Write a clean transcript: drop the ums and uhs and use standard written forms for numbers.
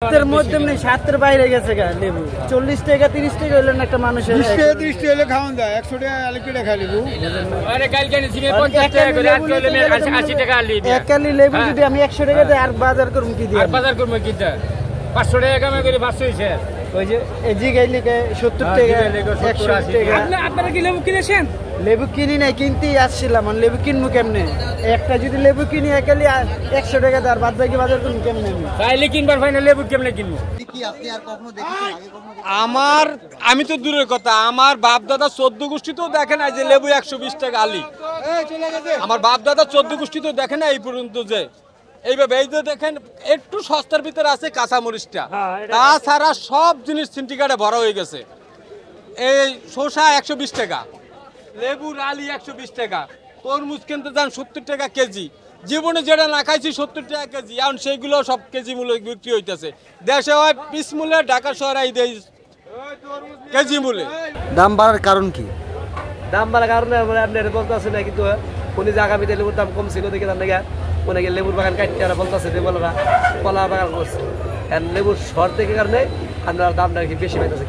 মধ্যে নেই ৭০ বাইরে গেছে গা লেবু ৪০ টাকা ৩০ টাকা হইলো না একটা মানুষের ২০ টাকা ৩০ টাকা হলে খাওয়ান যায় ১০০ টাকা আলু কেটে খাই লেবু এক কালি লেবু যদি আমি ১০০ টাকা দেয় আর বাজার করবো কি দিয়ে বাজার করবো কি ৫০০ টাকা কামে করে ৫০০ হইছে ওই যে এজি গাইলে ৭০ টাকা ১০০ টাকা। আপনারা কি লেবু কিনেছেন? লেবু কিনি নাই কিনতেই আসছিলাম, লেবু কিনবো কেমনে? একটা যদি লেবু কিনি একালি ১০০ টাকা আর বাদ বাকি বাজার করবো কেমনে? তাইলে কিনবার ফাইনাল লেবু কেমনে কিনবো? আমি তো দূরের কথা, আমার বাপ দাদা ১৪ গোষ্ঠীতেও দেখে না যে লেবু ১২০ টাকা আলি। আমার বাপ দাদা ১৪ গোষ্ঠীতেও দেখে না এই পর্যন্ত যে এইভাবে এই যে দেখেন একটু সস্তার ভিতরে আছে কাঁচামরিচটা, তাছাড়া সব জিনিস সিন্ডিকেটে ভরা হয়ে গেছে। এই শসা ১২০ টাকা, লেবুর আলি ১২০ টাকা, তরমুজ কিনতে যান ৭০ টাকা কেজি। জীবনে যেটা না খাইছি ৭০ টাকা কেজি, এখন সেইগুলো সব কেজি মূল্য বিক্রি হইতেছে। দেশে হয় পিস মূল্যে, ঢাকা শহরে এই কেজি মূল্যে। দাম বাড়ার কারণ কি? দাম বাড়ার কারণে আপনার বলতেছে না, কিন্তু উনি যে আগামীতে লেবুর দাম কম ছিল দেখে তার নাকি অনেকে লেবুর বাগান কাটতে আর বলতেছে যে বলরা কলা বাগান করছে, লেবুর শর্ট দেখে কারণে আপনার দামটা বেশি পাইতেছে।